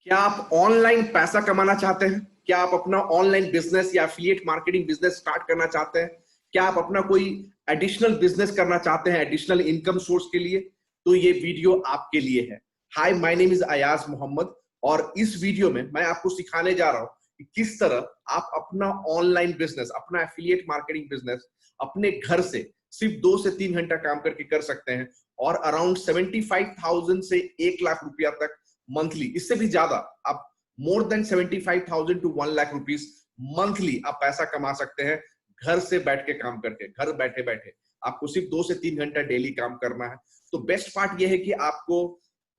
क्या आप ऑनलाइन पैसा कमाना चाहते हैं? क्या आप अपना ऑनलाइन बिजनेस या एफिलिएट मार्केटिंग बिजनेस स्टार्ट करना चाहते हैं? क्या आप अपना कोई एडिशनल बिजनेस करना चाहते हैं एडिशनल इनकम सोर्स के लिए? तो ये वीडियो आपके लिए है। Hi, my name is Ayaz Mohammad और इस वीडियो में मैं आपको सिखाने जा रहा हूं कि किस तरह आप अपना ऑनलाइन बिजनेस, अपना एफिलिएट मार्केटिंग बिजनेस अपने घर से सिर्फ 2 से 3 घंटा काम करके कर सकते हैं और अराउंड 75,000 से 1 लाख रुपया तक मंथली, इससे भी ज्यादा आप more than 75,000 to 1 lakh rupees monthly आप पैसा कमा सकते हैं घर से बैठ के काम करके। घर बैठे बैठे आपको सिर्फ 2 से 3 घंटा डेली काम करना है। तो बेस्ट पार्ट यह है कि आपको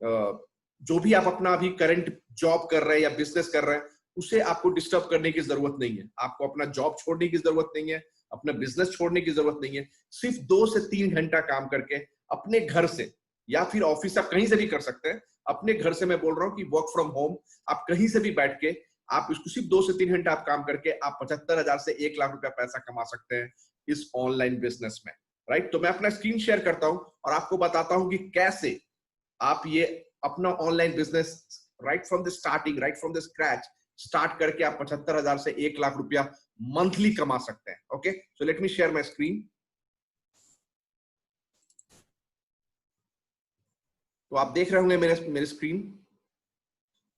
जो भी आप अपना अभी करंट जॉब कर रहे हैं या बिजनेस कर रहे हैं उसे आपको डिस्टर्ब करने की जरूरत नहीं है। आपको अपना जॉब छोड़ने की जरूरत नहीं है, अपना बिजनेस छोड़ने की जरूरत नहीं है। सिर्फ 2 से 3 घंटा काम करके अपने घर से, या फिर ऑफिस आप कहीं से भी कर सकते हैं, अपने घर से मैं बोल रहा हूं कि वर्क फ्रॉम होम आप कहीं से भी बैठ के आप इसको सिर्फ 2 से 3 घंटा आप काम करके आप 75,000 से 1 लाख रुपया पैसा कमा सकते हैं इस ऑनलाइन बिजनेस में। राइट, तो मैं अपना स्क्रीन शेयर करता हूं और आपको बताता हूं कि कैसे आप ये अपना online business right from the starting, right from the scratch start करके आप 75,000 से 1 लाख रुपया मंथली कमा सकते हैं। Okay, so let me share my screen. तो आप देख रहे होंगे मेरे स्क्रीन।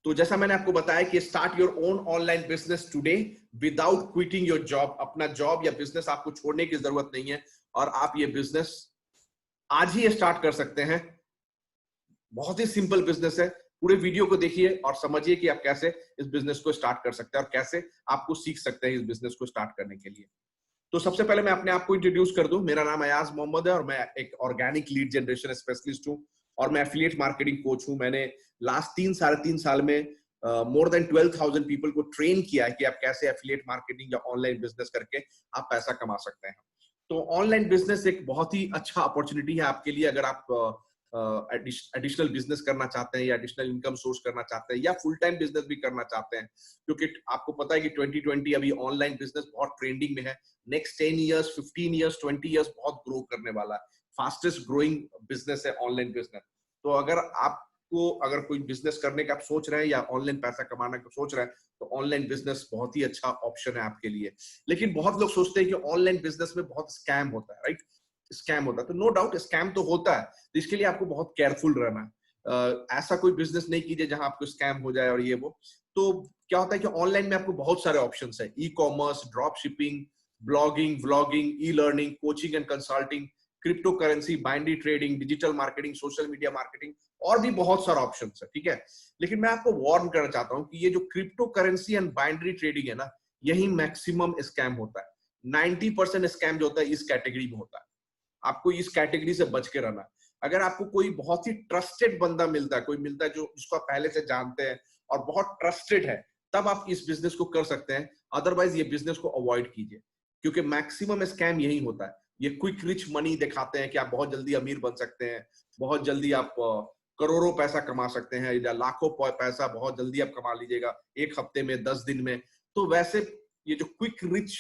तो जैसा मैंने आपको बताया कि start your own online business today without quitting your job. अपना जॉब या बिजनेस आपको छोड़ने की जरूरत नहीं है और आप ये बिजनेस आज ही स्टार्ट कर सकते हैं। बहुत ही सिंपल बिजनेस है। पूरे वीडियो को देखिए और समझिए कि आप कैसे इस बिजनेस को स्टार्ट कर सकते हैं और कैसे आपको सीख सकते हैं इस बिजनेस को स्टार्ट करने के लिए। तो सबसे पहले मैं अपने आप को इंट्रोड्यूस कर दूं। मेरा नाम अयाज मोहम्मद है और मैं एक ऑर्गेनिक लीड जनरेशन स्पेशलिस्ट हूं और मैं एफिलिएट मार्केटिंग कोच हूं। मैंने लास्ट 3 साढ़े 3 साल में मोर देन 12,000 पीपल को ट्रेन किया है कि आप कैसे एफिलिएट मार्केटिंग या ऑनलाइन बिजनेस करके आप पैसा कमा सकते हैं। तो ऑनलाइन बिजनेस एक बहुत ही अच्छा अपॉर्चुनिटी है आपके लिए अगर आप एडिशनल बिजनेस करना चाहते हैं या एडिशनल इनकम सोर्स करना चाहते हैं या फुल टाइम बिजनेस भी करना चाहते हैं, क्योंकि आपको पता है कि 2020 अभी ऑनलाइन बिजनेस बहुत ट्रेंडिंग में है। नेक्स्ट 10 इयर्स, 15 इयर्स, 20 इयर्स बहुत ग्रो करने वाला है। फास्टेस्ट ग्रोइंग बिजनेस है ऑनलाइन बिजनेस। तो अगर कोई बिजनेस करने का आप सोच रहे हैं या ऑनलाइन पैसा कमाने का सोच रहे हैं तो ऑनलाइन बिजनेस बहुत ही अच्छा ऑप्शन है आपके लिए। लेकिन बहुत लोग सोचते हैं कि ऑनलाइन बिजनेस में बहुत स्कैम होता है। राइट, स्कैम होता है। तो नो डाउट स्कैम तो होता है, तो इसके लिए आपको बहुत केयरफुल रहना है। ऐसा कोई बिजनेस नहीं कीजिए जहां आपको स्कैम हो जाए और ये वो। तो क्या होता है कि ऑनलाइन में आपको बहुत सारे ऑप्शंस है। E commerce, drop shipping, blogging, vlogging, e learning, coaching and consulting, crypto currency, binary trading, digital marketing, social media marketing और भी बहुत सारा ऑप्शन है। ठीक है, लेकिन मैं आपको वार्न करना चाहता हूं कि ये जो crypto currency and binary trading है ना, यही मैक्सिमम स्कैम होता है। 90% स्कैम जो होता है इस कैटेगरी में होता है। आपको इस कैटेगरी से बच के रहना है। अगर आपको कोई बहुत ही ट्रस्टेड बंदा मिलता है, कोई मिलता है जो जिसको आप पहले से जानते हैं और बहुत ट्रस्टेड है, तब आप इस बिजनेस को कर सकते हैं। अदरवाइज ये बिजनेस को अवॉइड कीजिए, क्योंकि मैक्सिमम स्कैम यही होता है। ये क्विक रिच मनी दिखाते हैं कि आप बहुत जल्दी अमीर बन सकते हैं, बहुत जल्दी आप करोड़ों पैसा कमा सकते हैं या लाखों पैसा बहुत जल्दी आप कमा लीजिएगा 1 हफ्ते में, 10 दिन में। तो वैसे ये जो क्विक रिच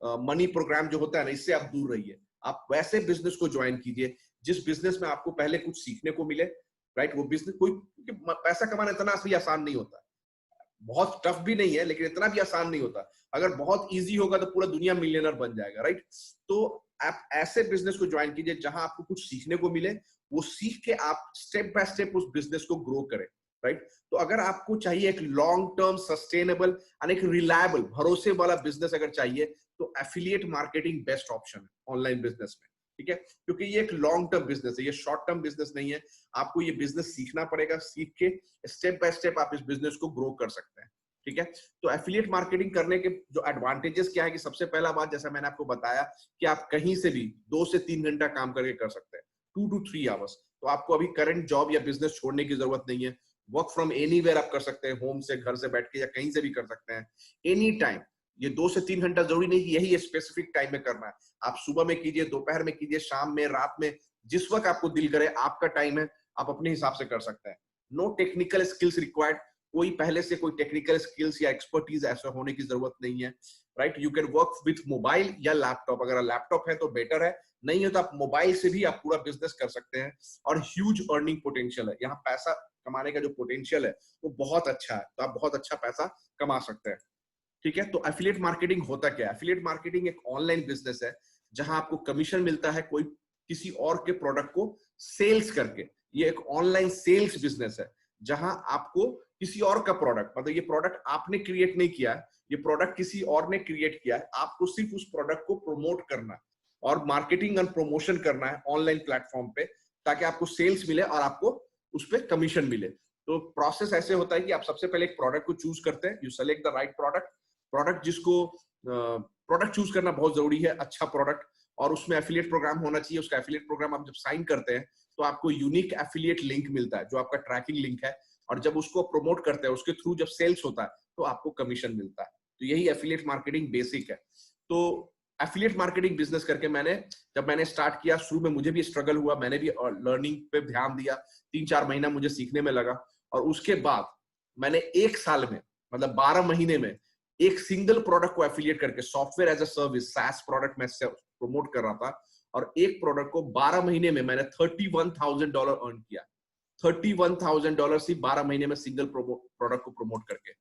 मनी प्रोग्राम जो होता है ना, इससे आप दूर रहिए। आप वैसे बिजनेस को ज्वाइन कीजिए जिस बिजनेस में आपको पहले कुछ सीखने को मिले। राइट, वो बिजनेस कोई पैसा कमाना इतना भी आसान नहीं होता, बहुत टफ भी नहीं है, लेकिन इतना भी आसान नहीं होता। अगर बहुत इजी होगा तो पूरा दुनिया मिलियनर बन जाएगा। राइट, तो आप ऐसे बिजनेस को ज्वाइन कीजिए जहां आपको कुछ सीखने को मिले, वो सीख के आप स्टेप बाय स्टेप उस बिजनेस को ग्रो करें। राइट, तो अगर आपको चाहिए एक लॉन्ग टर्म सस्टेनेबल और एक रिलायबल भरोसे वाला बिजनेस अगर चाहिए, तो एफिलिएट मार्केटिंग बेस्ट ऑप्शन है ऑनलाइन बिजनेस में। ठीक है, क्योंकि ये एक लॉन्ग टर्म बिजनेस है, ये शॉर्ट टर्म बिजनेस नहीं है। आपको ये बिजनेस सीखना पड़ेगा, सीख के स्टेप बाय स्टेप आप इस बिजनेस को ग्रो कर सकते हैं। ठीक है, तो एफिलिएट मार्केटिंग करने के जो एडवांटेजेस क्या है कि सबसे पहला बात, जैसा मैंने आपको बताया कि आप कहीं से भी 2 से 3 घंटा काम करके कर सकते हैं, 2 to 3 आवर्स। तो आपको अभी करंट जॉब या बिजनेस छोड़ने की जरूरत नहीं है। वर्क फ्रॉम एनीवेयर आप कर सकते हैं, होम से, घर से बैठ के या कहीं से भी कर सकते हैं, एनी टाइम। ये 2 से 3 घंटा जरूरी नहीं कि यही स्पेसिफिक टाइम में करना है। आप सुबह में कीजिए, दोपहर में कीजिए, शाम में, रात में, जिस वक्त आपको दिल करे, आपका टाइम है, आप अपने हिसाब से कर सकते हैं। नो टेक्निकल स्किल्स रिक्वायर्ड, कोई पहले से कोई टेक्निकल स्किल्स या एक्सपर्टीज ऐसा होने की जरूरत नहीं है। Right? You can work with mobile या लैपटॉप। अगर लैपटॉप है तो बेटर है, नहीं है तो आप मोबाइल से भी आप पूरा बिजनेस कर सकते हैं। और ह्यूज अर्निंग पोटेंशियल है यहाँ, पैसा कमाने का जो पोटेंशियल है वो बहुत अच्छा है, तो आप बहुत अच्छा पैसा कमा सकते हैं। ठीक है, तो एफिलिएट मार्केटिंग होता क्या है? एफिलिएट मार्केटिंग एक ऑनलाइन बिजनेस है जहां आपको कमीशन मिलता है कोई किसी और के प्रोडक्ट को सेल्स करके। ये एक ऑनलाइन सेल्स बिजनेस है जहां आपको किसी और का प्रोडक्ट, मतलब ये प्रोडक्ट आपने क्रिएट नहीं किया है, ये प्रोडक्ट किसी और ने क्रिएट किया है, आपको सिर्फ उस प्रोडक्ट को प्रमोट करना है और मार्केटिंग एंड प्रमोशन करना है ऑनलाइन प्लेटफॉर्म पे, ताकि आपको सेल्स मिले और आपको उस पर कमीशन मिले। तो प्रोसेस ऐसे होता है कि आप सबसे पहले एक प्रोडक्ट को चूज करते हैं, you select the right product जिसको प्रोडक्ट चूज करना बहुत जरूरी है, अच्छा प्रोडक्ट, और उसमें एफिलिएट प्रोग्राम होना चाहिए। उसका एफिलिएट प्रोग्राम आप जब साइन करते हैं तो आपको यूनिक एफिलिएट लिंक मिलता है जो आपका ट्रैकिंग लिंक है, और जब उसको प्रमोट करते हैं उसके थ्रू जब सेल्स होता है तो आपको कमीशन मिलता है। तो यही एफिलिएट मार्केटिंग बेसिक है। तो एफिलिएट मार्केटिंग बिजनेस करके जब मैंने स्टार्ट किया, शुरू में मुझे भी स्ट्रगल हुआ, मैंने भी लर्निंग पे ध्यान दिया, 3-4 महीना मुझे सीखने में लगा, और उसके बाद मैंने 1 साल में, मतलब 12 महीने में, एक सिंगल प्रोडक्ट को एफिलिएट करके software as a service SaaS product मैं प्रमोट कर रहा था, और एक प्रोडक्ट को 12 महीने में मैंने $31,000 अर्न किया। $31,000 सिर्फ 12 महीने में सिंगल प्रोडक्ट को प्रमोट करके।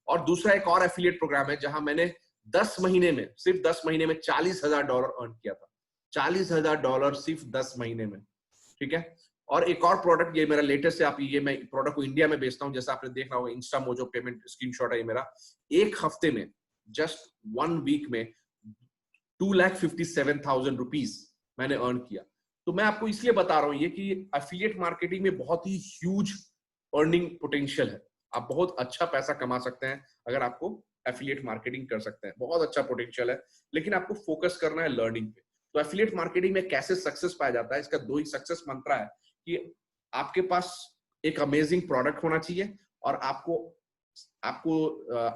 और दूसरा एक और एफिलिएट प्रोग्राम है जहां मैंने 10 महीने में, सिर्फ 10 महीने में $40,000 अर्न किया था। $40,000 सिर्फ 10 महीने में। ठीक है, और एक और प्रोडक्ट, ये मेरा लेटेस्ट है, आप ये मैं प्रोडक्ट को इंडिया में बेचता हूँ, जैसा आपने देखा होगा इंस्टा मोजो पेमेंट स्क्रीनशॉट है ये मेरा। एक हफ्ते में, जस्ट 1 वीक में 2,57,000 रुपीज मैंने अर्न किया। तो मैं आपको इसलिए बता रहा हूँ ये कि एफिलिएट मार्केटिंग में बहुत ही ह्यूज अर्निंग पोटेंशियल है। आप बहुत अच्छा पैसा कमा सकते हैं अगर आपको एफिलिएट मार्केटिंग कर सकते हैं, बहुत अच्छा पोटेंशियल है, लेकिन आपको फोकस करना है लर्निंग पे। तो एफिलिएट मार्केटिंग में कैसे सक्सेस पाया जाता है, इसका 2 ही सक्सेस मंत्र है कि आपके पास एक अमेजिंग प्रोडक्ट होना चाहिए, और आपको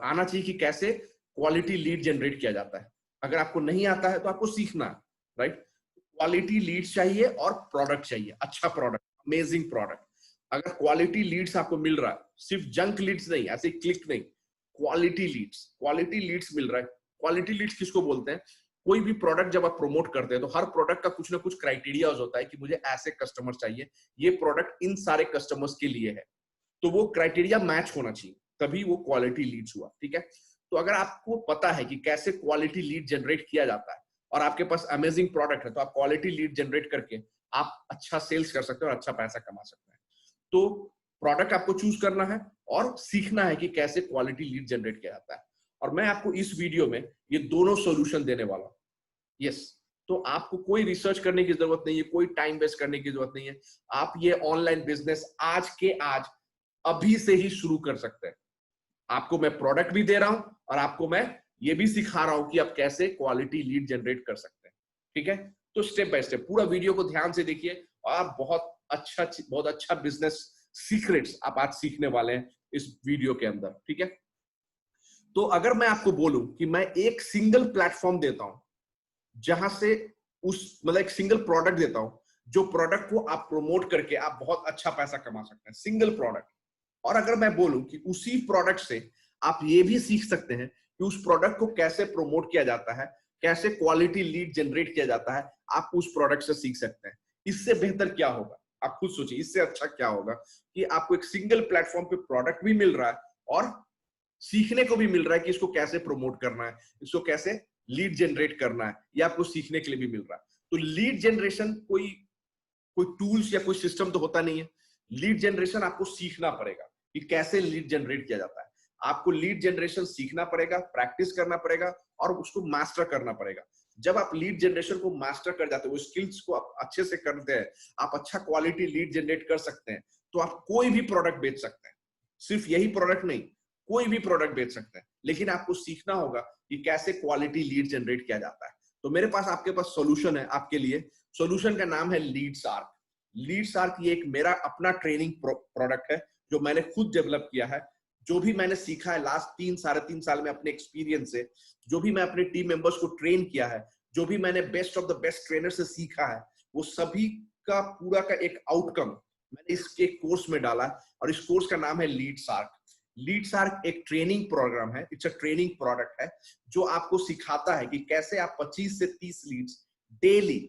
आना चाहिए कि कैसे क्वालिटी लीड जनरेट किया जाता है। अगर आपको नहीं आता है तो आपको सीखना है, राइट? क्वालिटी लीड्स चाहिए और प्रोडक्ट चाहिए, अच्छा प्रोडक्ट, अमेजिंग प्रोडक्ट। अगर क्वालिटी लीड्स आपको मिल रहा है, सिर्फ जंक लीड्स नहीं, ऐसे क्लिक नहीं, क्वालिटी लीड्स मिल रहा है। क्वालिटी लीड्स किसको बोलते हैं? कोई भी प्रोडक्ट जब आप प्रमोट करते हैं तो हर प्रोडक्ट का कुछ ना कुछ क्राइटेरिया होता है कि मुझे ऐसे कस्टमर चाहिए, ये प्रोडक्ट इन सारे कस्टमर्स के लिए है, तो वो क्राइटेरिया मैच होना चाहिए, तभी वो क्वालिटी लीड्स हुआ। ठीक है, तो अगर आपको पता है कि कैसे क्वालिटी लीड जनरेट किया जाता है और आपके पास अमेजिंग प्रोडक्ट है, तो आप क्वालिटी लीड जनरेट करके आप अच्छा सेल्स कर सकते हो और अच्छा पैसा कमा सकते हैं। तो प्रोडक्ट आपको चूज करना है और सीखना है कि कैसे क्वालिटी लीड जनरेट किया जाता है, और मैं आपको इस वीडियो में ये दोनों सॉल्यूशन देने वाला हूं। यस, तो आपको कोई रिसर्च करने की जरूरत नहीं है, कोई टाइम वेस्ट करने की जरूरत नहीं है। आप ये ऑनलाइन बिजनेस आज के आज अभी से ही शुरू कर सकते हैं। आपको मैं प्रोडक्ट भी दे रहा हूं और आपको मैं ये भी सिखा रहा हूं कि आप कैसे क्वालिटी लीड जनरेट कर सकते हैं। ठीक है, तो स्टेप बाय स्टेप पूरा वीडियो को ध्यान से देखिए और आप बहुत अच्छा बिजनेस सीक्रेट्स आप आज सीखने वाले हैं इस वीडियो के अंदर। ठीक है, तो अगर मैं आपको बोलूं कि मैं एक सिंगल प्लेटफॉर्म देता हूं जहां से मतलब एक सिंगल प्रोडक्ट देता हूं, जो प्रोडक्ट को आप प्रमोट करके आप बहुत अच्छा पैसा कमा सकते हैं, सिंगल प्रोडक्ट। और अगर मैं बोलूं कि उसी प्रोडक्ट से आप ये भी सीख सकते हैं कि उस प्रोडक्ट को कैसे प्रमोट किया जाता है, कैसे क्वालिटी लीड जनरेट किया जाता है, आप उस प्रोडक्ट से सीख सकते हैं। इससे बेहतर क्या होगा? आप खुद सोचिए, इससे अच्छा क्या होगा कि आपको एक सिंगल प्लेटफॉर्म पे प्रोडक्ट भी मिल रहा है और सीखने को भी मिल रहा है कि इसको कैसे प्रमोट करना है, इसको कैसे लीड जनरेट करना है, ये आपको सीखने के लिए भी मिल रहा है। तो लीड जनरेशन कोई टूल्स या कोई सिस्टम तो होता नहीं है। लीड जनरेशन आपको सीखना पड़ेगा कि कैसे लीड जनरेट किया जाता है। आपको लीड जनरेशन सीखना पड़ेगा, प्रैक्टिस करना पड़ेगा और उसको मास्टर करना पड़ेगा। जब आप लीड जनरेशन को मास्टर कर जाते हैं, वो स्किल्स को आप अच्छे से करते हैं, आप अच्छा क्वालिटी लीड जनरेट कर सकते हैं, तो आप कोई भी प्रोडक्ट बेच सकते हैं। सिर्फ यही प्रोडक्ट नहीं, कोई भी प्रोडक्ट बेच सकते हैं, लेकिन आपको सीखना होगा कि कैसे क्वालिटी लीड जनरेट किया जाता है। तो मेरे पास आपके पास सॉल्यूशन है आपके लिए। सॉल्यूशन का नाम है लीडसार्क। लीडसार्क ये एक मेरा अपना ट्रेनिंग प्रोडक्ट है जो मैंने खुद डेवलप किया है। जो भी मैंने सीखा है लास्ट 3-3.5 साल में अपने एक्सपीरियंस से, जो भी मैं अपने टीम मेंबर्स को ट्रेन किया है, जो भी मैंने best of the best trainer से सीखा है, वो सभी का पूरा का एक आउटकम मैंने इसके कोर्स में डाला, और इस कोर्स का नाम है लीडसार्क। लीड्स आर्क एक ट्रेनिंग प्रोग्राम है, इट्स अ ट्रेनिंग प्रोडक्ट है जो आपको सिखाता है कि कैसे आप 25 से 30 लीड्स डेली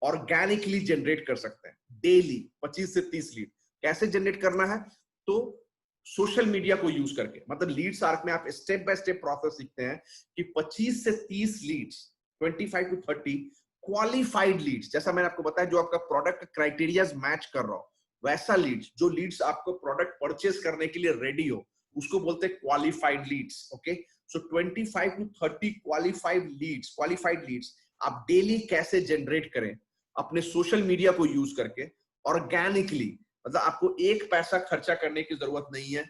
ऑर्गेनिकली जनरेट कर सकते हैं। डेली 25 से 30 लीड कैसे जनरेट करना है, तो सोशल मीडिया को यूज करके, मतलब लीड्स आर्क में आप स्टेप बाय स्टेप प्रोसेस सीखते हैं कि 25 से 30 लीड्स, 25 टू 30 क्वालिफाइड लीड्स, जैसा मैंने आपको बताया जो आपका प्रोडक्ट क्राइटेरिया मैच कर रहा हो, वैसा लीड्स, जो लीड्स आपको प्रोडक्ट परचेज करने के लिए रेडी हो, उसको बोलते हैं qualified leads. Okay, so 25 to 30 qualified leads आप डेली कैसे जनरेट करें अपने सोशल मीडिया को यूज करके ऑर्गेनिकली, मतलब आपको एक पैसा खर्चा करने की जरूरत नहीं है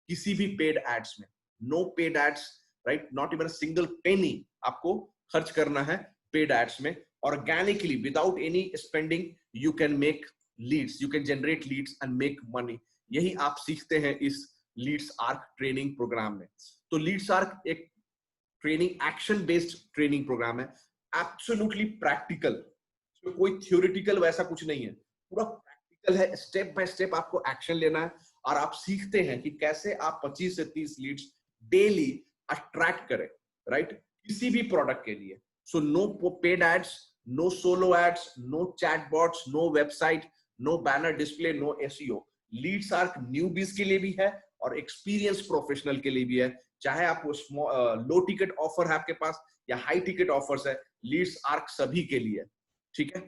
किसी भी पेड एड्स में, no paid ads, right, not even a single penny आपको खर्च करना है पेड एड्स में। Organically without any spending you can make leads, you can generate leads and make money. यही आप सीखते हैं इस लीड्स आर्क ट्रेनिंग प्रोग्राम में। तो लीड्स आर्क एक training, action based training program है, एब्सोल्युटली प्रैक्टिकल, कोई थ्योरेटिकल वैसा कुछ नहीं है, पूरा प्रैक्टिकल है, स्टेप बाय स्टेप आपको एक्शन लेना है और आप सीखते हैं कि कैसे आप 25 से 30 लीड्स डेली अट्रैक्ट करें, राइट, किसी भी प्रोडक्ट के लिए। So no paid ads, no solo ads, no chatbots, no website, no banner display, no SEO. Leads arc newbies के लिए भी है और एक्सपीरियंस प्रोफेशनल के लिए भी है, चाहे आपको लो टिकट ऑफर है आपके पास या हाई टिकट ऑफर्स है, लीड्स आर्क सभी के लिए, ठीक है।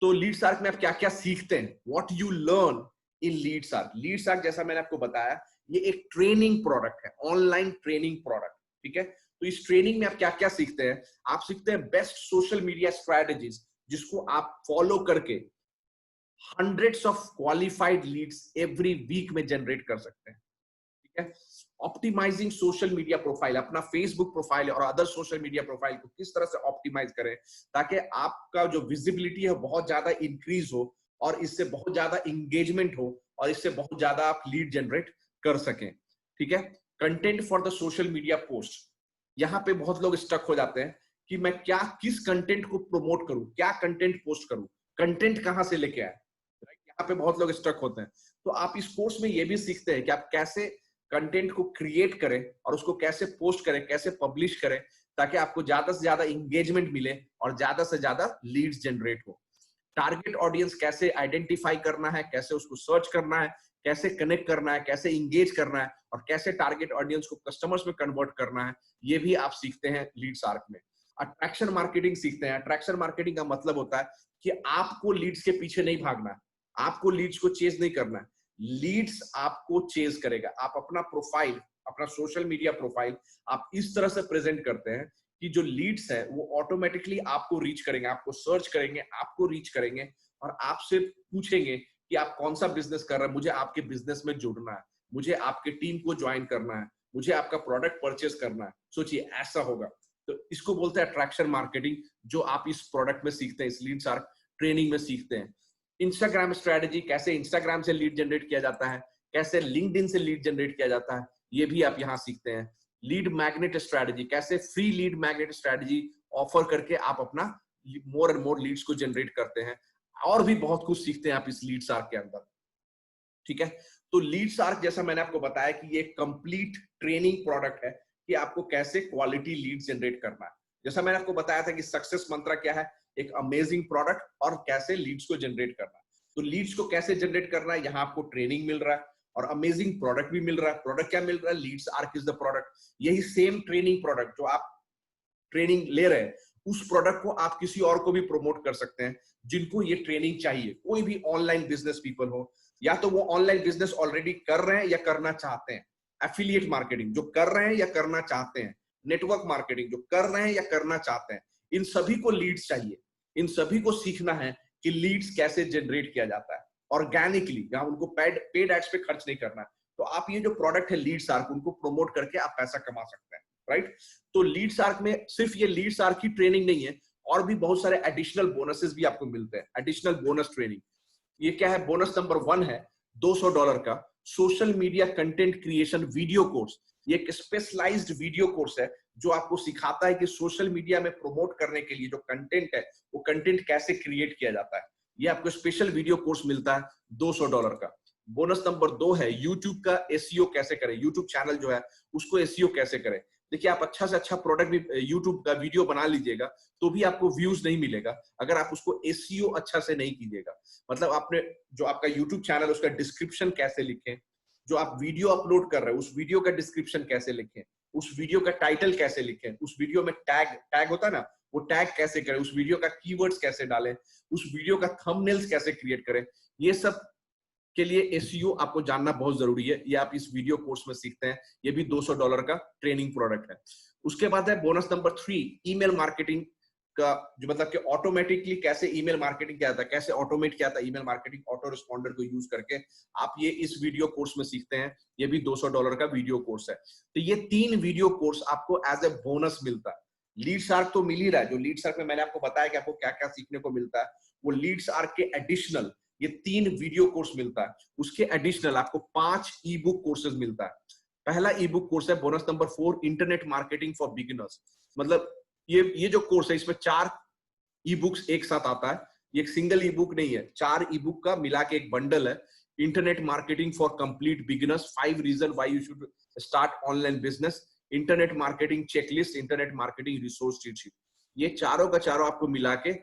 तो लीड्स आर्क में आप क्या क्या सीखते हैं, what you learn in leads arc. Leads arc जैसा मैंने आपको बताया ये एक ट्रेनिंग प्रोडक्ट है, ऑनलाइन ट्रेनिंग प्रोडक्ट, ठीक है। तो इस ट्रेनिंग में आप क्या क्या सीखते हैं, आप सीखते हैं बेस्ट सोशल मीडिया स्ट्रेटजीज जिसको आप फॉलो करके hundreds of qualified leads every week में जनरेट कर सकते हैं, ठीक है। ऑप्टिमाइजिंग सोशल मीडिया प्रोफाइल, अपना फेसबुक प्रोफाइल और अदर सोशल मीडिया प्रोफाइल को किस तरह से ऑप्टिमाइज करें ताकि आपका जो विजिबिलिटी है बहुत ज्यादा इंक्रीज हो और इससे बहुत ज्यादा इंगेजमेंट हो और इससे बहुत ज्यादा आप लीड जनरेट कर सकें, ठीक है। Content for the social media post, यहाँ पे बहुत लोग स्टक हो जाते हैं कि मैं क्या, किस कंटेंट को प्रमोट करूं, क्या कंटेंट पोस्ट करूं, कंटेंट कहां से लेके आए, यहाँ पे बहुत लोग स्टक होते हैं। तो आप इस कोर्स में ये भी सीखते हैं कि आप कैसे कंटेंट को क्रिएट करें और उसको कैसे पोस्ट करें, कैसे पब्लिश करें ताकि आपको ज्यादा से ज्यादा इंगेजमेंट मिले और ज्यादा से ज्यादा लीड्स जनरेट हो। टारगेट ऑडियंस कैसे आइडेंटिफाई करना है, कैसे उसको सर्च करना है, कैसे कनेक्ट करना है, कैसे इंगेज करना है और कैसे टारगेट ऑडियंस को कस्टमर्स में कन्वर्ट करना है, ये भी आप सीखते हैं लीड्स आर्क में। अट्रैक्शन मार्केटिंग सीखते हैं। अट्रैक्शन मार्केटिंग का मतलब होता है कि आपको लीड्स के पीछे नहीं भागना है, आपको लीड्स को चेज नहीं करना है, लीड्स आपको चेज करेगा। आप अपना प्रोफाइल, अपना सोशल मीडिया प्रोफाइल आप इस तरह से प्रेजेंट करते हैं कि जो लीड्स है वो ऑटोमेटिकली आपको रीच करेंगे, आपको सर्च करेंगे, आपको रीच करेंगे और आपसे पूछेंगे कि आप कौन सा बिजनेस कर रहे हैं, मुझे आपके बिजनेस में जुड़ना है, मुझे आपके टीम को ज्वाइन करना है, मुझे आपका प्रोडक्ट परचेज करना है। सोचिए ऐसा होगा। तो इसको बोलते हैं अट्रैक्शन मार्केटिंग, जो आप इस प्रोडक्ट में सीखते हैं, इस लीड्स आर्क ट्रेनिंग में सीखते हैं। इंस्टाग्राम स्ट्रेटजी, कैसे इंस्टाग्राम से लीड जनरेट किया जाता है, कैसे लिंक्डइन से लीड जनरेट किया जाता है, ये भी आप यहाँ सीखते हैं। लीड मैग्नेट स्ट्रेटजी, कैसे free lead magnet strategy offer करके आप अपना मोर एंड मोर लीड्स को जनरेट करते हैं। और भी बहुत कुछ सीखते हैं आप इस लीड्स आर्क के अंदर, ठीक है। तो लीड्स आर्क जैसा मैंने आपको बताया कि ये कंप्लीट ट्रेनिंग प्रोडक्ट है कि आपको कैसे क्वालिटी लीड जनरेट करना है। जैसा मैंने आपको बताया था कि सक्सेस मंत्र क्या है, एक अमेजिंग प्रोडक्ट और कैसे लीड्स को जनरेट करना है। तो लीड्स को कैसे जनरेट करना है, यहाँ आपको ट्रेनिंग मिल रहा है और अमेजिंग प्रोडक्ट भी मिल रहा है। प्रोडक्ट क्या मिल रहा है, leads arc is the product. यही सेम ट्रेनिंग प्रोडक्ट जो आप ट्रेनिंग ले रहे हैं, उस प्रोडक्ट को आप किसी और को भी प्रमोट कर सकते हैं जिनको ये ट्रेनिंग चाहिए। कोई भी ऑनलाइन बिजनेस पीपल हो, या तो वो ऑनलाइन बिजनेस ऑलरेडी कर रहे हैं या करना चाहते हैं, एफिलिएट मार्केटिंग जो कर रहे हैं या करना चाहते हैं, नेटवर्क मार्केटिंग जो कर रहे हैं या करना चाहते हैं, इन सभी को लीड्स चाहिए। इन सभी को सीखना है कि लीड्स कैसे जनरेट किया जाता है ऑर्गेनिकली, जहां उनको पेड एड्स पे खर्च नहीं करना है। तो आप ये जो प्रोडक्ट है लीड्स आर्क, उनको प्रमोट करके आप पैसा कमा सकते हैं, राइट। तो लीड्स आर्क में सिर्फ ये लीड्स आर्क की ट्रेनिंग नहीं है, और भी बहुत सारे एडिशनल बोनसेस भी आपको मिलते हैं। एडिशनल बोनस ट्रेनिंग, ये क्या है, बोनस नंबर 1 है $200 का social media content creation video course. ये एक स्पेशलाइज्ड वीडियो कोर्स है जो आपको सिखाता है कि सोशल मीडिया में प्रमोट करने के लिए जो कंटेंट है वो कंटेंट कैसे क्रिएट किया जाता है। ये आपको स्पेशल वीडियो कोर्स मिलता है $200 का। बोनस नंबर 2 है यूट्यूब का एसईओ कैसे करें, यूट्यूब चैनल जो है उसको एसईओ कैसे करें। देखिए, आप अच्छा से अच्छा प्रोडक्ट भी यूट्यूब का वीडियो बना लीजिएगा तो भी आपको व्यूज नहीं मिलेगा अगर आप उसको एसईओ अच्छा से नहीं कीजिएगा। मतलब आपने जो आपका यूट्यूब चैनल उसका डिस्क्रिप्शन कैसे लिखें, जो आप वीडियो अपलोड कर रहे हैं उस वीडियो का डिस्क्रिप्शन कैसे लिखें, उस वीडियो का टाइटल कैसे लिखें, उस वीडियो में टैग होता है ना, वो टैग कैसे करें, उस वीडियो का कीवर्ड्स कैसे डालें, उस वीडियो का थंबनेल्स कैसे क्रिएट करें, ये सब के लिए एसईओ आपको जानना बहुत जरूरी है। ये आप इस वीडियो कोर्स में सीखते हैं। ये भी $200 का ट्रेनिंग प्रोडक्ट है। उसके बाद है बोनस नंबर 3, ईमेल मार्केटिंग का, जो मतलब कि ऑटोमेटिकली कैसे ईमेल मार्केटिंग किया जाता है, कैसे ऑटोमेट किया जाता है ईमेल मार्केटिंग ऑटो रिस्पॉन्डर को यूज करके, आप ये इस वीडियो कोर्स में सीखते हैं। ये भी $200 का वीडियो कोर्स है। तो ये 3 वीडियो कोर्स आपको एज ए बोनस मिलता है। लीड शार्क तो मिल ही रहा है, जो लीड शार्क में मैंने आपको बताया कि आपको क्या क्या सीखने को मिलता है, वो लीड शार्क के एडिशनल ये 3 वीडियो कोर्स मिलता है। उसके एडिशनल आपको 5 ई बुक कोर्सेज मिलता है। पहला ई बुक कोर्स है bonus number 4, internet marketing for beginners. मतलब ये जो कोर्स है इसमें 4 ई बुक्स एक साथ आता है। ये एक सिंगल ई बुक नहीं है, 4 ई बुक का मिला के एक बंडल है। Internet marketing for complete beginners, 5 reason why you should start online business, internet marketing checklist, internet marketing resource sheet. ये चारों का चारों आपको मिला के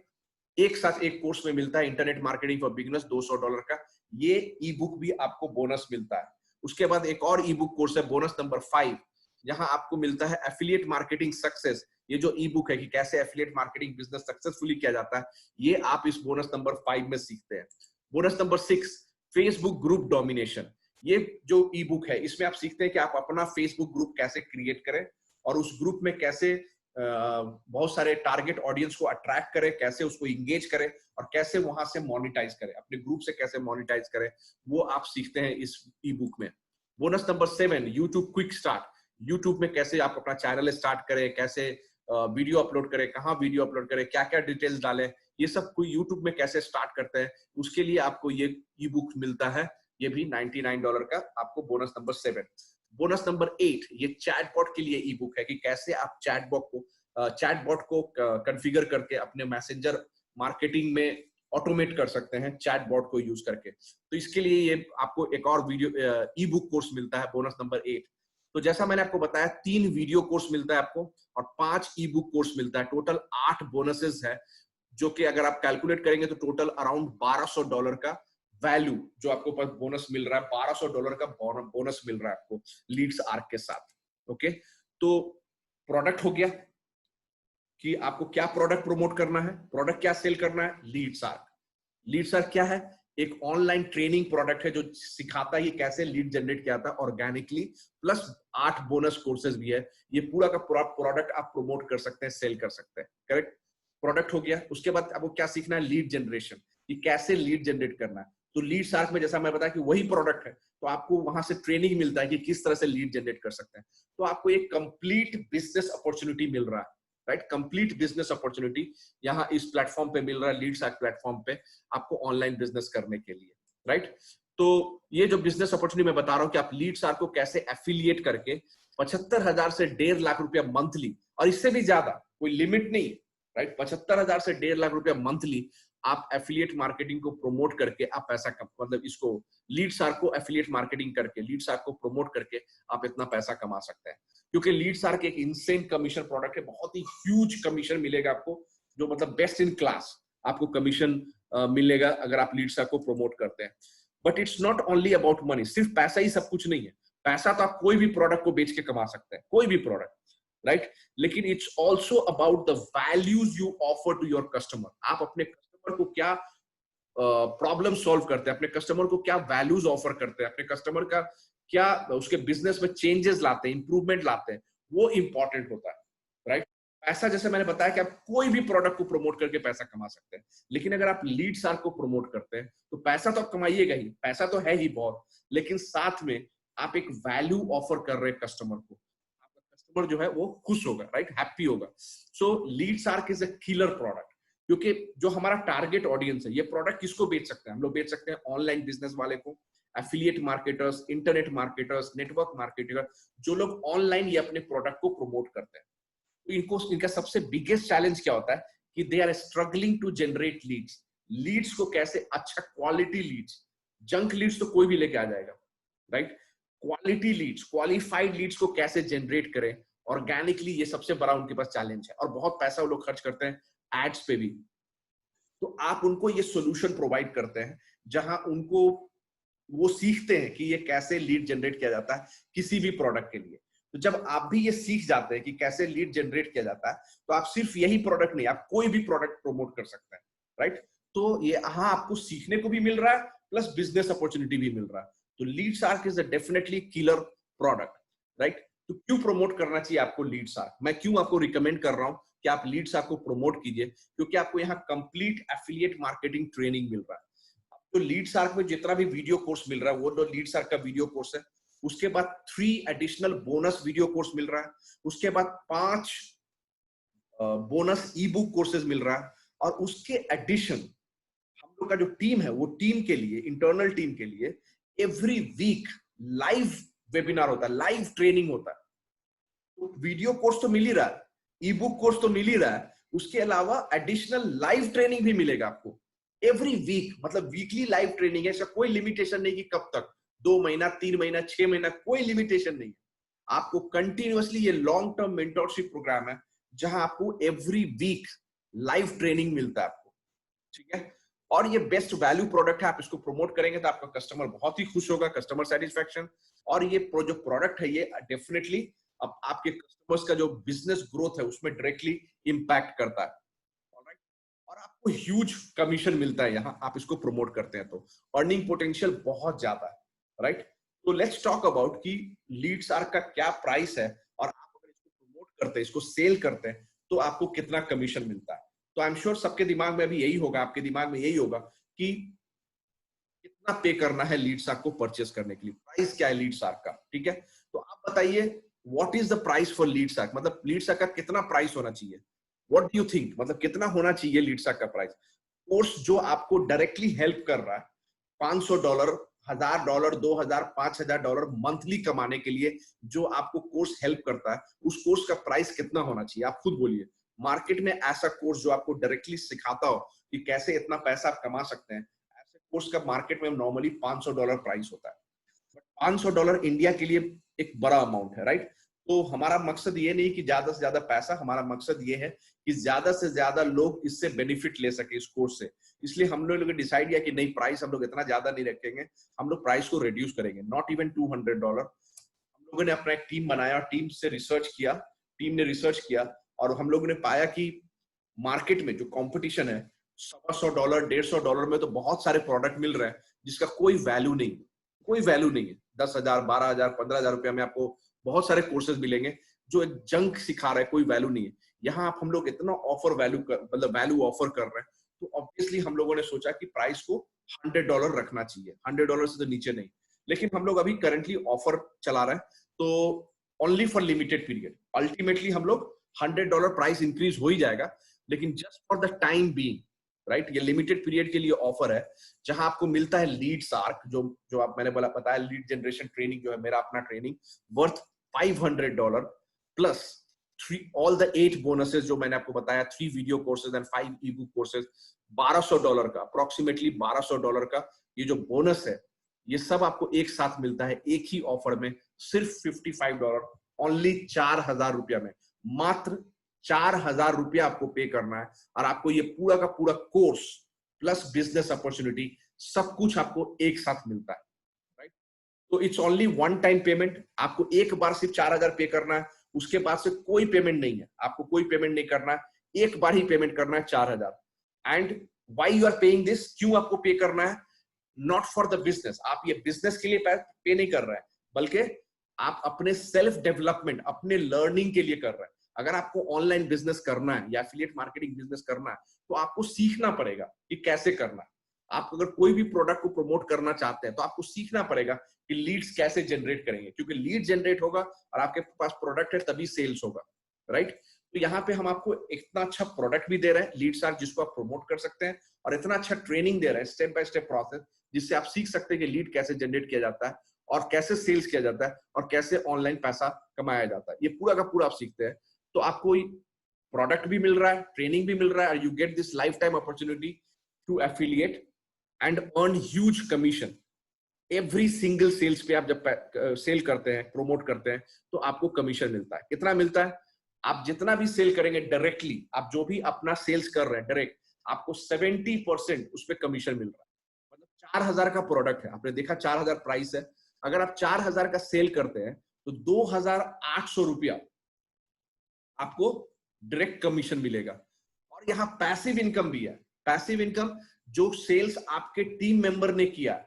एक साथ एक कोर्स में मिलता है। इंटरनेट मार्केटिंग फॉर बिगिनर्स $200 का, ये ई बुक भी आपको बोनस मिलता है। उसके बाद एक और ई बुक कोर्स है बोनस नंबर 5, जहां आपको मिलता है एफिलिएट मार्केटिंग सक्सेस। ये जो ई बुक है कि कैसे एफिलिएट मार्केटिंग बिजनेस सक्सेसफुली किया जाता है, ये आप इस बोनस नंबर 5 में सीखते हैं। Bonus number 6, Facebook group domination. ये जो ई बुक है इसमें आप सीखते हैं कि आप अपना फेसबुक ग्रुप कैसे क्रिएट करें और उस ग्रुप में कैसे बहुत सारे टारगेट ऑडियंस को अट्रैक्ट करें, कैसे उसको इंगेज करें और कैसे वहां से मोनेटाइज करें, अपने ग्रुप से कैसे मोनेटाइज करें, वो आप सीखते हैं इस ई बुक में। Bonus number 7, YouTube quick start. YouTube में कैसे आप अपना चैनल स्टार्ट करें, कैसे वीडियो अपलोड करें, कहाँ वीडियो अपलोड करें, क्या क्या डिटेल्स डालें, ये सब कोई यूट्यूब में कैसे स्टार्ट करते हैं, उसके लिए आपको ये ई बुक मिलता है। ये भी $99 का आपको बोनस नंबर 7। बोनस नंबर 8, ये चैटबॉट के लिए ई बुक है कि कैसे आप चैटबॉट को कॉन्फ़िगर करके अपने मैसेंजर मार्केटिंग में ऑटोमेट कर सकते हैं चैटबॉट को यूज करके। तो इसके लिए ये आपको एक और वीडियो ई बुक कोर्स मिलता है बोनस नंबर 8। तो जैसा मैंने आपको बताया 3 वीडियो कोर्स मिलता है आपको और 5 ई बुक कोर्स मिलता है। टोटल 8 बोनसेस है, जो कि अगर आप कैलकुलेट करेंगे तो टोटल अराउंड $1200 का वैल्यू जो आपको बोनस मिल रहा है। $1200 का बोनस मिल रहा है आपको लीड्स आर्क के साथ। ओके, तो प्रोडक्ट हो गया कि आपको क्या प्रोडक्ट प्रमोट करना है, प्रोडक्ट क्या सेल करना है। लीड्स आर्क, लीड्स आर्क क्या है? एक ऑनलाइन ट्रेनिंग प्रोडक्ट है जो सिखाता है कैसे लीड जनरेट किया जाता है ऑर्गेनिकली, प्लस 8 बोनस कोर्सेज भी है। ये पूरा का पूरा प्रोडक्ट आप प्रमोट कर सकते हैं, सेल कर सकते हैं। करेक्ट, प्रोडक्ट हो गया। उसके बाद आपको क्या सीखना है? लीड जनरेशन, कि कैसे लीड जनरेट करना है। तो लीड आर्क में जैसा मैं बताया कि वही प्रोडक्ट है, तो आपको वहां से ट्रेनिंग मिलता है कि किस तरह से लीड जनरेट कर सकते हैं। तो आपको एक कंप्लीट बिजनेस अपॉर्चुनिटी मिल रहा है, राइट। कंप्लीट बिजनेस अपॉर्चुनिटी यहाँ इस प्लेटफॉर्म पे मिल रहा है, लीड्स आर्क प्लेटफॉर्म पे आपको ऑनलाइन बिजनेस करने के लिए, राइट। तो ये जो बिजनेस अपॉर्चुनिटी मैं बता रहा हूँ कि आप लीड्स आर्क को कैसे एफिलिएट करके 75,000 से 1.5 लाख रुपया मंथली, और इससे भी ज्यादा, कोई लिमिट नहीं, राइट। 75,000 से 1.5 लाख रुपया मंथली आप एफिलिएट मार्केटिंग को प्रमोट करके आप पैसा मतलब इसको लीड्स आर्क को एफिलिएट मार्केटिंग करके, लीड्स आर्क को प्रमोट करके आप इतना पैसा कमा सकते हैं। क्योंकि लीड्स आर्क एक इनसेन कमीशन प्रोडक्ट है, बहुत ही ह्यूज कमीशन मिलेगा आपको, जो मतलब बेस्ट इन क्लास आपको कमीशन मिलेगा अगर आप लीड्स आर्क को प्रमोट करते हैं। But it's not only about money, सिर्फ पैसा ही सब कुछ नहीं है। पैसा तो आप कोई भी प्रोडक्ट को बेच के कमा सकते हैं, कोई भी प्रोडक्ट, राइट। लेकिन it's also about the values you offer to your customer. आप अपने कस्टमर को क्या प्रॉब्लम सॉल्व करते हैं, अपने कस्टमर को क्या वैल्यूज ऑफर करते हैं, अपने कस्टमर का क्या उसके बिजनेस में चेंजेस लाते हैं, इंप्रूवमेंट लाते हैं, वो इंपॉर्टेंट होता है, राइट। पैसा, जैसे मैंने बताया कि आप कोई भी प्रोडक्ट को प्रमोट करके पैसा कमा सकते हैं, लेकिन अगर आप लीड्स आर्क को प्रमोट करते हैं तो पैसा तो आप कमाइएगा ही, पैसा तो है ही बहुत, लेकिन साथ में आप एक वैल्यू ऑफर कर रहे हैं कस्टमर को, आपका कस्टमर जो है वो खुश होगा, राइट, हैप्पी होगा। So Leeds arc is a killer product, क्योंकि जो हमारा टारगेट ऑडियंस है, ये प्रोडक्ट किसको बेच सकते हैं? हम लोग बेच सकते हैं ऑनलाइन बिजनेस वाले को, affiliate marketers, internet marketers, network marketer, जो लोग ऑनलाइन ये अपने प्रोडक्ट को प्रमोट करते हैं। तो इनका सबसे बिगेस्ट चैलेंज क्या होता है कि they are struggling to generate leads. Leads को कैसे अच्छा क्वालिटी लीड्स, जंक लीड्स तो कोई भी लेके आ जाएगा, right? Quality leads, qualified leads को कैसे जनरेट करें ऑर्गेनिकली, ये सबसे बड़ा उनके पास चैलेंज है। और बहुत पैसा वो लोग खर्च करते हैं एड्स पे भी। तो आप उनको ये सोल्यूशन प्रोवाइड करते हैं जहां उनको वो सीखते हैं कि ये कैसे लीड जनरेट किया जाता है किसी भी प्रोडक्ट के लिए। तो जब आप भी ये सीख जाते हैं कि कैसे लीड जनरेट किया जाता है, तो आप सिर्फ यही प्रोडक्ट नहीं, आप कोई भी प्रोडक्ट प्रमोट कर सकते हैं, राइट? तो ये हाँ, आपको सीखने को भी मिल रहा है प्लस बिजनेस अपॉर्चुनिटी भी मिल रहा है। तो LeadsArk is a definitely killer product, right? तो क्यों प्रमोट करना चाहिए आपको लीड्सआर्क? मैं क्यों आपको रिकमेंड कर रहा हूं कि आप लीड्सआर्क को प्रमोट कीजिए? क्योंकि आपको यहाँ कंप्लीट एफिलिएट मार्केटिंग ट्रेनिंग मिल रहा है। तो लीड्सआर्क में जितना भी वीडियो कोर्स मिल रहा है वो तो लीड्सआर्क का वीडियो कोर्स है। उसके बाद 3 एडिशनल बोनस वीडियो कोर्स मिल रहा है। उसके बाद 5 बोनस ई बुक कोर्सेज मिल रहा है। और उसके एडिशन हम लोग का जो टीम है वो टीम के लिए, इंटरनल टीम के लिए एवरी वीक लाइव वेबिनार होता है, लाइव ट्रेनिंग होता है। तो वीडियो कोर्स तो मिल ही रहा है, ई बुक कोर्स तो मिल ही रहा है, उसके अलावा एडिशनल लाइव ट्रेनिंग भी मिलेगा आपको एवरी वीक। मतलब वीकली लाइव ट्रेनिंग है, इसका कोई लिमिटेशन नहीं कि कब तक, 2 महीना, 3 महीना, 6 महीना, कोई लिमिटेशन नहीं है। आपको कंटिन्यूअसली ये लॉन्ग टर्म मेंटरशिप प्रोग्राम है जहां आपको एवरी वीक लाइव ट्रेनिंग मिलता है आपको, ठीक है? और ये बेस्ट वैल्यू प्रोडक्ट है, आप इसको प्रमोट करेंगे तो आपका कस्टमर बहुत ही खुश होगा, कस्टमर सेटिस्फैक्शन। और ये जो प्रोडक्ट है ये डेफिनेटली अब आपके कस्टमर्स का जो बिजनेस ग्रोथ है उसमें डायरेक्टली इंपैक्ट करता है, और आपको ह्यूज कमीशन मिलता है यहाँ आप इसको प्रमोट करते हैं। तो अर्निंग पोटेंशियल बहुत ज्यादा है, राइट? तो लेट्स टॉक अबाउट कि लीड्सआर्क का क्या प्राइस है, और आप अगर इसको प्रमोट करते हैं, इसको सेल करते हैं, तो आपको कितना कमीशन मिलता है। तो आई एम श्योर सबके दिमाग में अभी यही होगा, आपके दिमाग में यही होगा कि कितना पे करना है लीड्सआर्क को परचेस करने के लिए, प्राइस क्या है लीड्सआर्क का, ठीक है? तो आप बताइए what is the price for LeadsArk, मतलब लीड्सआर्क का कितना प्राइस होना चाहिए? व्हाट डू यू थिंक, मतलब कितना होना चाहिए लीड्सआर्क का प्राइस? कोर्स जो आपको डायरेक्टली हेल्प कर रहा है $500, $1000, $2000, $5000 मंथली कमाने के लिए, जो आपको कोर्स हेल्प करता है, उस कोर्स का प्राइस कितना होना चाहिए? आप खुद बोलिए। मार्केट में ऐसा कोर्स जो आपको डायरेक्टली सिखाता हो कि कैसे इतना पैसा आप कमा सकते हैं, ऐसे कोर्स का मार्केट में नॉर्मली $500 प्राइस होता है। $500 इंडिया के लिए एक बड़ा अमाउंट है, राइट? तो हमारा मकसद ये नहीं कि ज्यादा से ज्यादा पैसा, हमारा मकसद ये है कि ज्यादा से ज्यादा लोग इससे बेनिफिट ले सके इस कोर्स से। इसलिए हम लोग ने डिसाइड किया कि नहीं, प्राइस हम लोग इतना ज्यादा नहीं रखेंगे, हम लोग प्राइस को रिड्यूस करेंगे, नॉट इवन $200। हम लोगों ने अपना एक टीम बनाया, टीम से रिसर्च किया, टीम ने रिसर्च किया, और हम लोगों ने पाया कि मार्केट में जो कंपटीशन है $100, $150 में तो बहुत सारे प्रोडक्ट मिल रहे हैं जिसका कोई वैल्यू नहीं, कोई वैल्यू नहीं है। 10,000, 12,000, 15,000 रुपया में आपको बहुत सारे कोर्सेज मिलेंगे जो एक जंक सिखा रहा है, कोई वैल्यू नहीं है। यहाँ आप हम लोग इतना ऑफर वैल्यू मतलब वैल्यू ऑफर कर रहे हैं, तो ऑब्वियसली हम लोगों ने सोचा कि प्राइस को $100 रखना चाहिए, $100 से तो नीचे नहीं। लेकिन हम लोग अभी करंटली ऑफर चला रहे हैं, तो only for limited period. Ultimately हम लोग $100 प्राइस इंक्रीज हो ही जाएगा, लेकिन just for the time being, right? ये लिमिटेड पीरियड के लिए ऑफर है जहां आपको मिलता है लीड्सआर्क, जो आप मैंने बोला बताया, लीड जनरेशन ट्रेनिंग जो है मेरा अपना training, worth $500 plus all the 8 bonuses जो मैंने आपको बताया, 3 video courses and 5 E book courses, $1200 का, अप्रोक्सीमेटली $1200 का ये जो बोनस है, ये सब आपको एक साथ मिलता है एक ही ऑफर में, सिर्फ $55, ओनली $4000 में, मात्र $4000 आपको पे करना है, और आपको ये पूरा का पूरा कोर्स प्लस बिजनेस अपॉर्चुनिटी सब कुछ आपको एक साथ मिलता है, राइट? तो it's only one time payment, आपको एक बार सिर्फ 4000 पे करना है, उसके बाद से कोई पेमेंट नहीं है, आपको कोई पेमेंट नहीं करना है, एक बार ही पेमेंट करना है 4000। And why you are paying this, क्यों आपको पे करना है? नॉट फॉर द बिजनेस, आप ये बिजनेस के लिए पे नहीं कर रहे हैं, बल्कि आप अपने सेल्फ डेवलपमेंट, अपने लर्निंग के लिए कर रहे हैं। अगर आपको ऑनलाइन बिजनेस करना है या एफिलिएट मार्केटिंग बिजनेस करना है, तो आपको सीखना पड़ेगा कि कैसे करना है। आप अगर कोई भी प्रोडक्ट को प्रमोट करना चाहते हैं तो आपको सीखना पड़ेगा कि लीड्स कैसे जनरेट करेंगे, क्योंकि लीड जनरेट होगा और आपके पास प्रोडक्ट है तभी सेल्स होगा, राइट? तो यहाँ पे हम आपको इतना अच्छा प्रोडक्ट भी दे रहे हैं लीड्सआर्क, जिसको आप प्रमोट कर सकते हैं, और इतना अच्छा ट्रेनिंग दे रहे हैं, स्टेप बाय स्टेप प्रोसेस, जिससे आप सीख सकते हैं कि लीड कैसे जनरेट किया जाता है और कैसे सेल्स किया जाता है और कैसे ऑनलाइन पैसा कमाया जाता है। ये पूरा का पूरा आप सीखते हैं, तो आपको प्रोडक्ट भी मिल रहा है, ट्रेनिंग भी मिल रहा है, और you get this life time opportunity to affiliate and earn huge commission. Every single sales पे आप जब सेल करते हैं, प्रमोट करते हैं, तो आपको कमीशन मिलता है। कितना मिलता है? आप जितना भी सेल करेंगे डायरेक्टली, आप जो भी अपना सेल्स कर रहे हैं डायरेक्ट, आपको 70% उस पर कमीशन मिल रहा है। मतलब 4000 का प्रोडक्ट है, आपने देखा 4000 प्राइस है, अगर आप 4000 का सेल करते हैं तो 2800 रुपया आपको डायरेक्ट कमीशन मिलेगा। और यहाँ पैसिव इनकम भी है। पैसिव इनकम जो सेल्स आपके टीम मेंबर ने किया,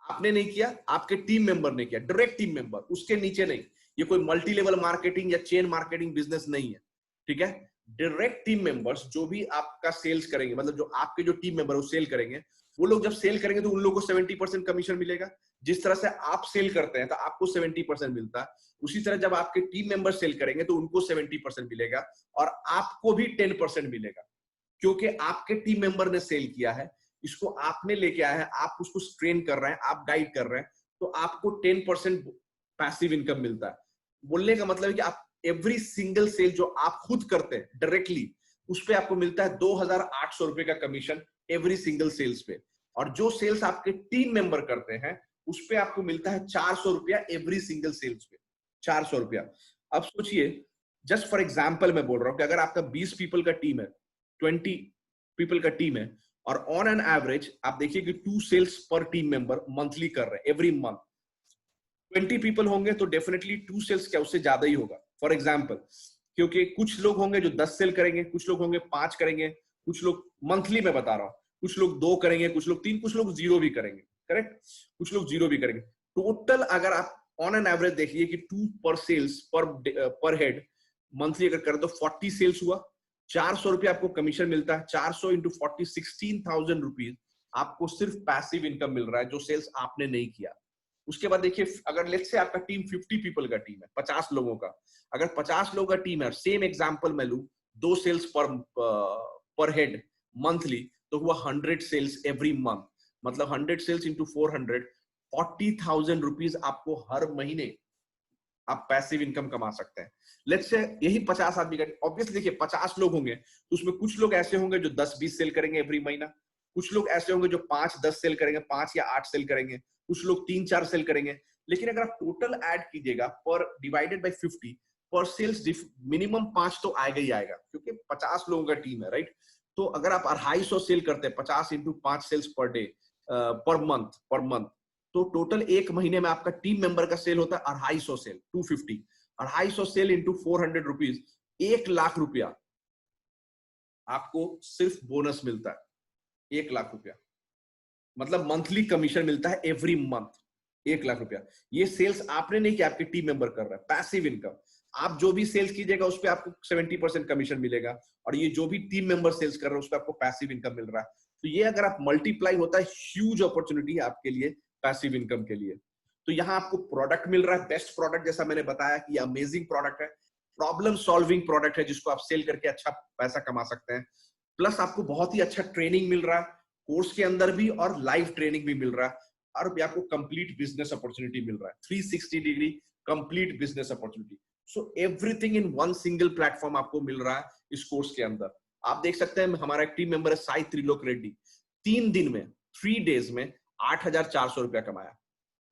आपने नहीं किया, आपके टीम मेंबर ने किया, डायरेक्ट टीम मेंबर, उसके नीचे नहीं। ये कोई मल्टी लेवल मार्केटिंग या चेन मार्केटिंग बिजनेस नहीं है, ठीक है। डायरेक्ट टीम मेंबर्स जो भी आपका सेल्स करेंगे, मतलब जो आपके जो टीम मेंबर वो सेल करेंगे, वो लोग जब सेल करेंगे तो उन लोगों को 70% कमीशन मिलेगा। जिस तरह से आप सेल करते हैं तो आपको 70% मिलता है, उसी तरह जब आपके टीम मेंबर सेल करेंगे तो उनको 70% मिलेगा और आपको भी 10% मिलेगा, क्योंकि आपके टीम मेंबर ने सेल किया है, इसको आपने लेके आया है, आप उसको ट्रेन कर रहे हैं, आप गाइड कर रहे हैं, तो आपको 10% पैसिव इनकम मिलता है। बोलने का मतलब है कि आप एवरी सिंगल सेल जो आप खुद करते हैं डायरेक्टली, उस पे आपको मिलता है 2800 रुपए का कमीशन एवरी सिंगल सेल्स पे। और जो सेल्स आपके टीम मेंबर करते हैं उस पे आपको मिलता है 400 रुपया एवरी सिंगल सेल्स पे, 400 रुपया। अब सोचिए, जस्ट फॉर एग्जाम्पल मैं बोल रहा हूं कि अगर आपका 20 पीपल का टीम है, 20 पीपल का टीम है, और ऑन एन एवरेज आप देखिए कि 2 सेल्स पर टीम मेंबर मंथली कर रहे हैं एवरी मंथ, 20 पीपल होंगे तो डेफिनेटली 2 सेल्स क्या उससे ज्यादा ही होगा, फॉर एग्जाम्पल। क्योंकि कुछ लोग होंगे जो 10 सेल करेंगे, कुछ लोग होंगे 5 करेंगे, कुछ लोग मंथली में बता रहा हूं, कुछ लोग 2 करेंगे, कुछ लोग 3, कुछ लोग 0 भी करेंगे, करेक्ट, कुछ लोग 0 भी करेंगे। टोटल अगर आप ऑन एन एवरेज देखिए कि 2 पर सेल्स पर हेड मंथली अगर करें तो 40 सेल्स हुआ, 400 रुपये आपको कमीशन मिलता है, 400 इंटू 40 16,000 रुपीज आपको सिर्फ पैसिव इनकम मिल रहा है जो सेल्स आपने नहीं किया। उसके बाद देखिए, अगर लेट्स से आपका टीम 50 पीपल का टीम है, 50 लोगों का, अगर 50 लोगों का टीम है, सेम एग्जांपल मैं लूं, 2 सेल्स पर हेड मंथली, तो हुआ 100 सेल्स एवरी मंथ, मतलब 100 सेल्स इंटू 400, 40,000 रुपीज आपको हर महीने आप पैसिव इनकम कमा सकते हैं। लेट्स से यही 50 आदमी का, ऑब्वियसली देखिए 50 लोग होंगे तो उसमें कुछ लोग ऐसे होंगे जो 10-20 सेल करेंगे एवरी महीना, कुछ लोग ऐसे होंगे जो 5-10 सेल करेंगे, 5 या 8 सेल करेंगे, कुछ लोग 3-4 सेल करेंगे। लेकिन अगर आप टोटल ऐड कीजिएगा पर डिवाइडेड बाय 50 पर सेल्स, मिनिमम 5 तो आएगा ही आएगा, क्योंकि 50 लोगों का टीम है, राइट। तो अगर आप 250 सेल करते हैं, 50 into 5 sales per day, per month, तो टोटल एक महीने में आपका टीम मेंबर का सेल होता है 250 sale, 250, 250 sale into 400 rupees, 1 lakh रुपया आपको सिर्फ बोनस मिलता है, 1 लाख रुपया, मतलब मंथली कमीशन मिलता है एवरी मंथ, 1 लाख रुपया। ये सेल्स आपने नहीं किया, आपके टीम मेंबर कर रहा है, पैसिव इनकम। आप जो भी सेल्स कीजिएगा उस पर आपको 70% कमीशन मिलेगा, और ये जो भी टीम मेंबर सेल्स कर रहे हैं उस पर आपको पैसिव इनकम मिल रहा है। तो ये अगर आप मल्टीप्लाई होता है, ह्यूज अपॉर्चुनिटी है आपके लिए पैसिव इनकम के लिए। तो यहाँ आपको प्रोडक्ट मिल रहा है, बेस्ट प्रोडक्ट, जैसा मैंने बताया कि अमेजिंग प्रोडक्ट है, प्रॉब्लम सॉल्विंग प्रोडक्ट है जिसको आप सेल करके अच्छा पैसा कमा सकते हैं। प्लस आपको बहुत ही अच्छा ट्रेनिंग मिल रहा है, कोर्स के अंदर भी और लाइव ट्रेनिंग भी मिल रहा है, और आपको कंप्लीट बिजनेस अपॉर्चुनिटी मिल रहा है, 360 degree complete business opportunity. So everything in one single platform आपको मिल रहा है इस कोर्स के अंदर। आप देख सकते हैं, हमारा एक टीम मेंबर है साई त्रिलोक रेड्डी, 3 दिन में, 3 डेज में 8,400 रुपया कमाया।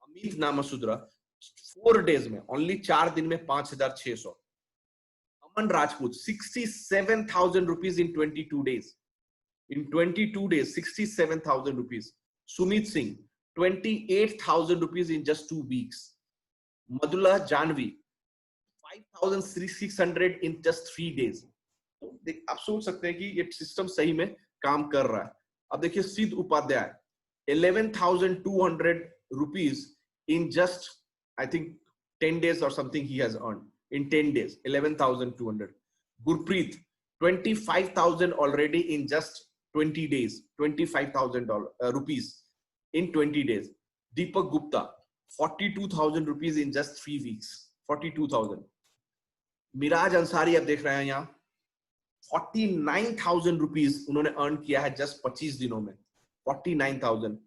अमित नामसुद्रा 4 डेज में, ओनली 4 दिन में 5,600। Aman Rajput 67,000 rupees in 22 days, in 22 days 67,000 rupees. Sumit Singh 28,000 rupees in just 2 weeks. Madhula Janvi 5,600 in just 3 days. तो आप सोच सकते हैं कि ये सिस्टम सही में काम कर रहा है। अब देखिए सिद्ध Upadhyay 11,200 rupees in just I think 10 days or something he has earned in 10 days, 11,200. Gurpreet 25,000 already in just 20 days, 25,000 rupees in 20 days. Deepak Gupta 42,000 rupees in just 3 weeks, 42,000. Miraj Ansari आप देख रहे हैं यहाँ 49,000 रुपीज उन्होंने अर्न किया है जस्ट 25 दिनों में, 49,000.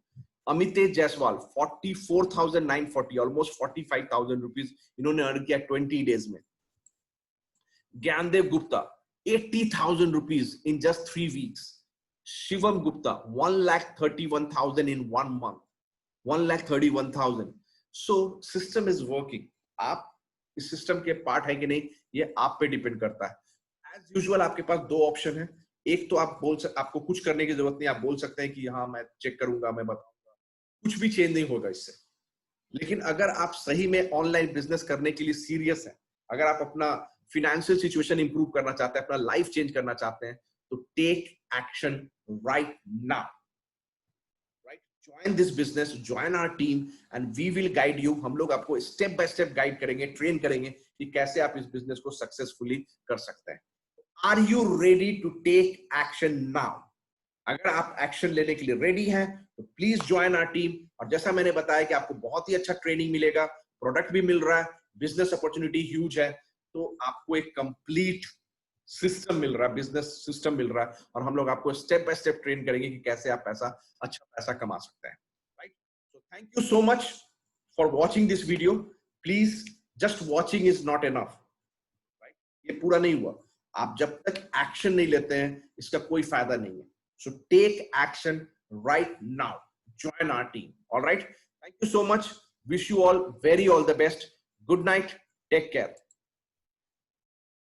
अमितेश जायसवाल 44,940, ऑलमोस्ट 45,000 रुपीज इन्होंने अर्न किया 20 डेज में. Gyandev Gupta 80,000 rupees in just 3 weeks. Shivam Gupta 1,31,000 in 1 month. 1,31,000. So system is working. आप इस सिस्टम के पार्ट है कि नहीं, ये आप पे डिपेंड करता है. एज यूजुअल आपके पास दो ऑप्शन है. एक तो आपको कुछ करने की जरूरत नहीं, आप बोल सकते हैं कि हाँ मैं चेक करूंगा, मैं बताऊंगा, कुछ भी चेंज नहीं होगा इससे. लेकिन अगर आप सही में ऑनलाइन बिजनेस करने के लिए सीरियस है, अगर आप अपना फाइनेंशियल सिचुएशन इंप्रूव करना चाहते हैं, अपना लाइफ चेंज करना चाहते हैं, तो take action right now. Right, join this business, join our team and we will guide you. हम लोग आपको स्टेप बाय स्टेप गाइड करेंगे, ट्रेन करेंगे कि कैसे आप इस बिजनेस को सक्सेसफुली कर सकते हैं. Are you ready to take action now? अगर आप एक्शन लेने के लिए रेडी हैं तो प्लीज ज्वाइन आवर टीम. और जैसा मैंने बताया कि आपको बहुत ही अच्छा ट्रेनिंग मिलेगा, प्रोडक्ट भी मिल रहा है, बिजनेस अपॉर्चुनिटी ह्यूज है, तो आपको एक कंप्लीट सिस्टम मिल रहा है, बिजनेस सिस्टम मिल रहा है, और हम लोग आपको स्टेप बाय स्टेप ट्रेन करेंगे कि कैसे आप अच्छा पैसा कमा सकते हैं. Right, so thank you so much for watching this video. Please, just watching is not enough. Right, ये पूरा नहीं हुआ. आप जब तक एक्शन नहीं लेते हैं, इसका कोई फायदा नहीं है. So take action right now. Join our team. All right. Thank you so much. Wish you all the best. Good night. Take care.